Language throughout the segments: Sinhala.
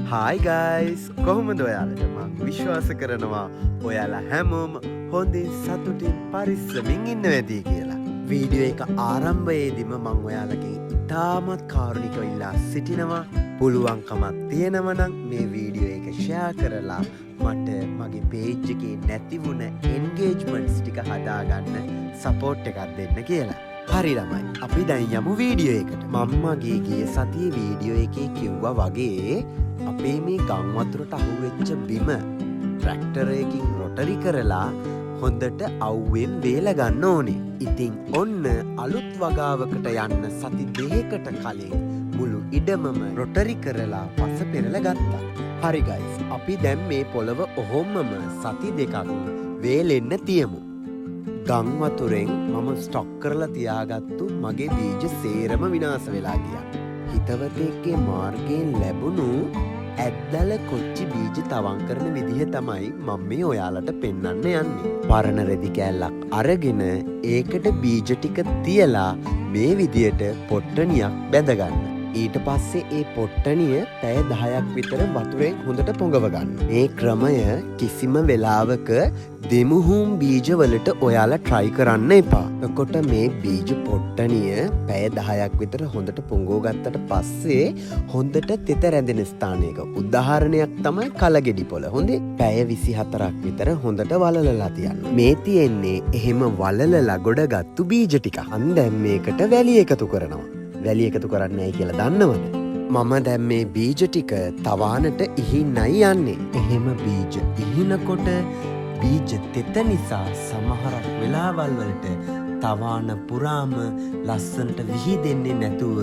Hi guys, කොහොමද ඔයාලට? මම විශ්වාස කරනවා ඔයාලා හැමෝම හොඳින් සතුටින් පරිස්සමින් ඉන්න ඇති කියලා. වීඩියෝ එක ආරම්භයේදීම මම ඔයාලගෙන් ඉතාමත් කාරුණිකව ඉල්ලා සිටිනවා. පුළුවන්කමක් තියෙනවා නම් මේ වීඩියෝ එක ෂෙයා කරලා මට මගේ page එකේ නැති වුණ engagements ටික හදාගන්න support එකක් දෙන්න කියලා. හරි ළමයි, අපි දැන් යමු වීඩියෝ එකට. මම මගේ ගිය සතියේ වීඩියෝ එකේ කිව්වා වගේ අපේ මේ ගම් වතුරට අහුවෙච්ච බිම ට්‍රැක්ටරයකින් රොටරි කරලා හොඳට අවුවෙන් වේල ගන්න ඕනේ. ඉතින් ඔන්න අලුත් වගාවකට යන්න සති දෙකකට කලින් මුළු ඉඩමම රොටරි කරලා පස පෙරලා ගත්තා. හරි ගයිස්, අපි දැන් මේ පොළව ඔහොමම සති දෙකක් වේලෙන්න තියමු. ගම් වතුරෙන් මම ස්ටොක් කරලා තියාගත්තු මගේ බීජ සේරම විනාශ වෙලා ගියා. හිතවතෙක්ගේ මාර්ගයෙන් ලැබුණු ඇද්දල කොච්චි බීජ තවන් කරන විදිහ තමයි මම මේ ඔයාලට පෙන්වන්න යන්නේ. පරණ රෙදි කෑල්ලක් අරගෙන ඒකට බීජ ටික තියලා මේ විදියට පොට්ටනියක් බැඳගන්න. ඊට පස්සේ ඒ පොට්ටනිය පැය 10ක් විතර වතුරෙන් හොඳට පොඟව ගන්න. මේ ක්‍රමය කිසිම වෙලාවක දෙමුහුම් බීජවලට ඔයාලා try කරන්න එපා. එතකොට මේ බීජ පොට්ටනිය පැය 10ක් විතර හොඳට පොඟව ගත්තට පස්සේ හොඳට තෙත රැඳෙන ස්ථානයක, උදාහරණයක් තමයි කලගෙඩි පොළ. හොඳේ පැය 24ක් විතර හොඳට වලලලා තියන්න. මේ තියෙන්නේ එහෙම වලලලා ගොඩගත්තු බීජ ටික. දැන් මේකට වැලි එකතු කරනවා. වැලි එකතු කරන්නයි කියලා දන්නවද? මම දැන් මේ බීජ ටික තවානට ඉහින්නයි යන්නේ. එහෙම බීජ ඉහිනකොට බීජ තෙත නිසා සමහරක් වෙලාවල් වලට තවාන පුරාම ලස්සනට විහිදෙන්නේ නැතුව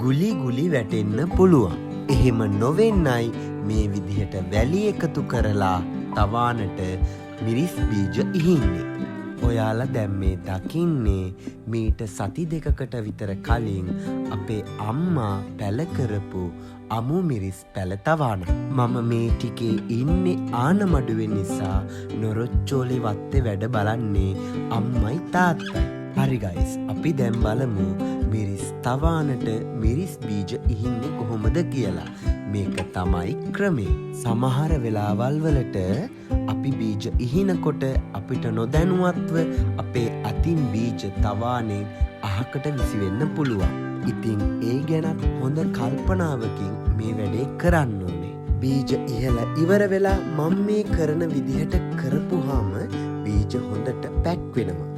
ගුලි ගුලි වැටෙන්න පුළුවන්. එහෙම නොවෙන්නයි මේ විදිහට වැලි එකතු කරලා තවානට මිරිස් බීජ ඉහින්නේ. ඔයාලා දැන් මේ දකින්නේ මීට සති දෙකකට විතර කලින් අපේ අම්මා පැල කරපු අමු මිරිස් පැල තවාන. මම මේ ටිකේ ඉන්නේ ආනමඩුවෙන් නිසා නොරොච්චෝලේ වත්තේ වැඩ බලන්නේ අම්මයි තාත්තයි. හරි ගයිස්, අපි දැන් බලමු මිරිස් තවානට මිරිස් බීජ ඉහින්නේ කොහොමද කියලා. මේක තමයි ක්‍රමය. සමහර වෙලාවල් වලට අපි බීජ ඉහිනකොට අපිට නොදැනුවත්ව අපේ අතින් බීජ තවානේ අහකට විසිවෙන්න පුළුවන්. ඉතින් ඒ ගැනත් හොඳ කල්පනාවකින් මේ වැඩේ කරන්න ඕනේ. බීජ ඉහලා ඉවර වෙලා මම මේ කරන විදිහට කරපුවාම බීජ හොඳට පැක් වෙනවා.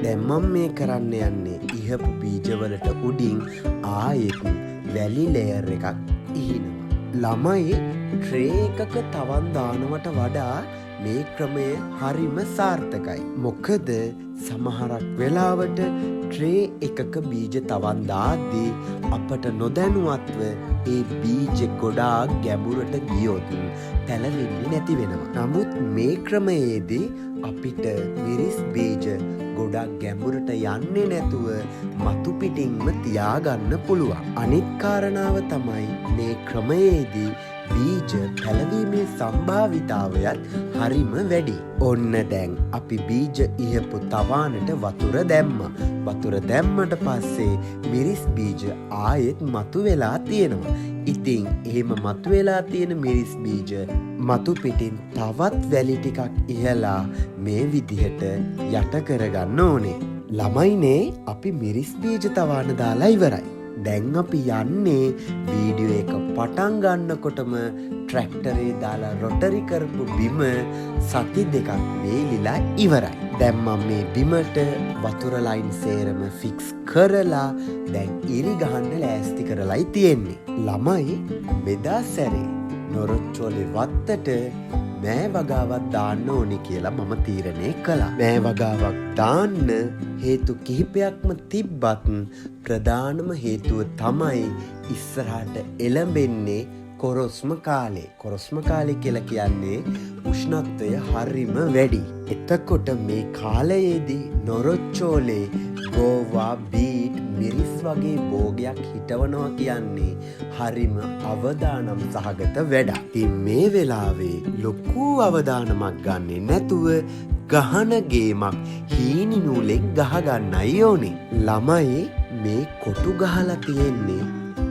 දැන් මම මේ කරන්න යන්නේ ඉහපු බීජවලට උඩින් ආයෙත් වැලි ලේයර් එකක් ඉහිනවා. ළමයි ට්‍රේ එකක තවන් දානවට වඩා මේ ක්‍රමය හරිම සාර්ථකයි. මොකද සමහරක් වෙලාවට ට්‍රේ එකක බීජ තවන් දාද්දී අපට නොදැනුවත්ව ඒ බීජ ගොඩාක් ගැඹුරට ගියොත් පැලවෙන්නේ නැති වෙනවා. නමුත් මේ ක්‍රමයේදී අපිට මිරිස් බීජ ගොඩක් ගැඹුරට යන්නේ නැතුව මතු පිටින්ම තියාගන්න පුළුවන්. අනිත් කාරණාව තමයි මේ ක්‍රමයේදී බීජ පැලවීමේ සම්භාවිතාවයත් හරිම වැඩි. ඔන්න දැන් අපි බීජ ඉහපු තවානට වතුර දැම්මා. වතුර දැම්මට පස්සේ මිරිස් බීජ ආයෙත් මතු වෙලා තියෙනවා. ඉතින් එහෙම මතු වෙලා තියෙන මිරිස් බීජ මතු පිටින් තවත් වැලි ටිකක් ඉහලා මේ විදිහට යට කරගන්න ඕනේ. ළමයිනේ, අපි මිරිස් බීජ තවාන දාලා ඉවරයි. දැන් අපි යන්නේ වීඩියෝ එක පටන් ගන්නකොටම ට්‍රැක්ටරේ දාලා රොටරි කරපු බිම සති දෙකක් වේලිලා ඉවරයි. දැන් මම මේ බිමට වතුර ලයින් සේරම ෆික්ස් කරලා දැන් ඉරි ගහන්න ලෑස්ති කරලායි තියෙන්නේ. ළමයි, මෙදා සැරේ නොරොච්චෝලේ වත්තට මෑ වගාවක් දාන්න ඕනේ කියලා මම තීරණය කළා. මෑ වගාවක් දාන්න හේතු කිහිපයක්ම තිබ්බත් ප්‍රධානම හේතුව තමයි ඉස්සරහට එළඹෙන්නේ කොරොස්ම කාලේ. කොරොස්ම කාලේ කියලා කියන්නේ උෂ්ණත්වය හරිම වැඩි. එතකොට මේ කාලයේදී නොරොච්චෝලේ ගෝවා, බීට්, මිරිස් වගේ භෝගයක් හිටවනවා කියන්නේ හරිම අවදානම් සහගත වැඩක්. ඉතින් මේ වෙලාවේ ලොකු අවදානමක් ගන්නේ නැතුව ගහන ගේමක් හීනි නූලෙන් ගහගන්නයි ඕනේ. ළමයි, මේ කොටු ගහලා තියෙන්නේ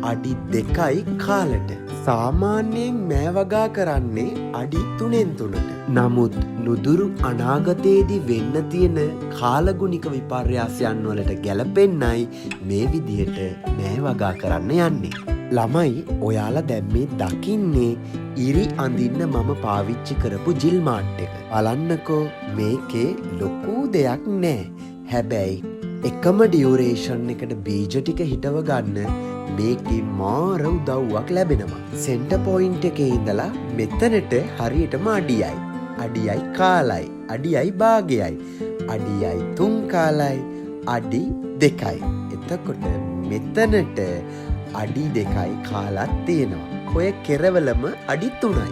අඩි 2යි කාලට. සාමාන්‍යයෙන් මෑ වගා කරන්නේ අඩි 3න් 3ට. නමුත් නුදුරු අනාගතයේදී වෙන්න තියෙන කාලගුණික විපර්යාසයන් වලට ගැලපෙන්නයි මේ විදිහට මෑ වගා කරන්න යන්නේ. ළමයි ඔයාලා දැන් මේ දකින්නේ ඉරි අඳින්න මම පාවිච්චි කරපු ජිල් මාට් එක. බලන්නකෝ මේකේ ලොකු දෙයක් නෑ. හැබැයි එකම ඩියුරේෂන් එකට බීජ ටික හිටව ගන්න මේකේ මාර උදව්වක් ලැබෙනවා. සෙන්ටර් පොයින්ට් එකේ ඉඳලා මෙතනට හරියටම අඩියයි. අඩියයි කාලයි. අඩියයි භාගයයි. අඩියයි 3 කාලයි. අඩි 2යි. එතකොට මෙතනට අඩි 2යි කාලක් තියෙනවා. ඔය කෙරවලම අඩි 3යි.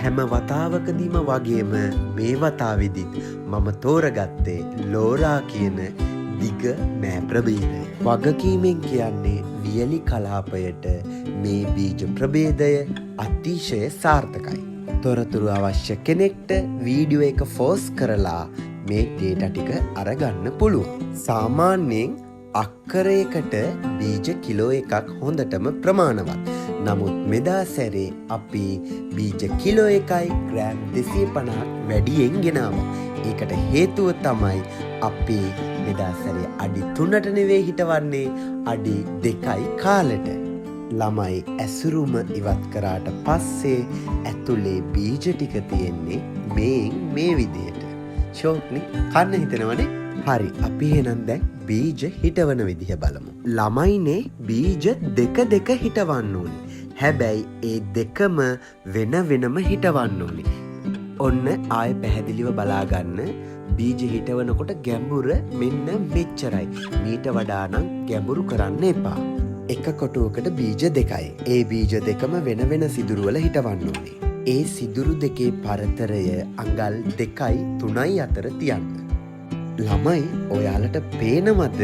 හැම වතාවකදීම වගේම මේ වතාවේදීත් මම තෝරගත්තේ ලෝරා කියන දිග මෑ ප්‍රභේදය. වගකීමෙන් කියන්නේ වියලි කලාපයට මේ බීජ ප්‍රභේදය අතිශය සාර්ථකයි. තොරතුරු අවශ්‍ය කෙනෙක්ට වීඩියෝ එක ෆෝස් කරලා මේ ඩේටා ටික අරගන්න පුළුවන්. සාමාන්‍යයෙන් අක්කරයකට බීජ කිලෝ එකක් හොඳටම ප්‍රමාණවත්. නමුත් මෙදා සැරේ අපි බීජ කිලෝ එකයි ග්‍රෑම් 250ක් වැඩියෙන් ගෙනාවා. ඒකට හේතුව තමයි අපි මෙදා සැරේ අඩි 3ට නෙවෙයි හිටවන්නේ අඩි 2යි කාලට. ළමයි ඇසුරුම ඉවත් කරාට පස්සේ ඇතුලේ බීජ ටික තියෙන්නේ මේ විදියට. ෂෝක්නි කන්න හිතනවනේ. හරි අපි එහෙනම් දැන් බීජ හිටවන විදිහ බලමු. ළමයිනේ බීජ දෙක හිටවන්න ඕනේ. හැබැයි ඒ දෙකම වෙන වෙනම හිටවන්න ඕනේ. ඔන්න ආයෙ පැහැදිලිව බලාගන්න. බීජ හිටවනකොට ගැඹුර මෙන්න මෙච්චරයි. මීට වඩා නම් ගැඹුරු කරන්න එපා. එක කොටුවකට බීජ 2යි. ඒ බීජ දෙකම වෙන වෙන සිදුරු වල හිටවන්න ඕනේ. ඒ සිදුරු දෙකේ පරතරය අඟල් 2යි 3යි අතර තියන්න. ළමයි ඔයාලට පේනවද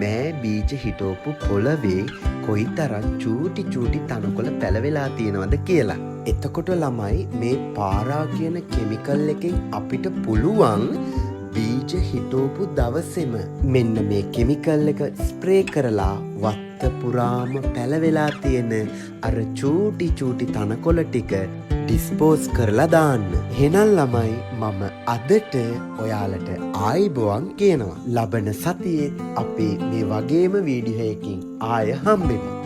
මෑ බීජ හිටවපු පොළවේ කොයිතරම් චූටි තනකොළ පැලවෙලා තියෙනවද කියලා. එතකොට ළමයි මේ පාරා කියන කෙමිකල් එකෙන් අපිට පුළුවන් බීජ හිටවපු දවසේම මෙන්න මේ කෙමිකල් එක ස්ප්‍රේ කරලා වත්ත පුරාම පැලවෙලා තියෙන අර චූටි තනකොළ ටික ඩිස්පෝස් කරලා දාන්න. එහෙනම් ළමයි මම අදට ඔයාලට ආයිබෝවන් කියනවා. ලබන සතියේ අපි මේ වගේම වීඩියෝ එකකින් ආය හම්බෙමු.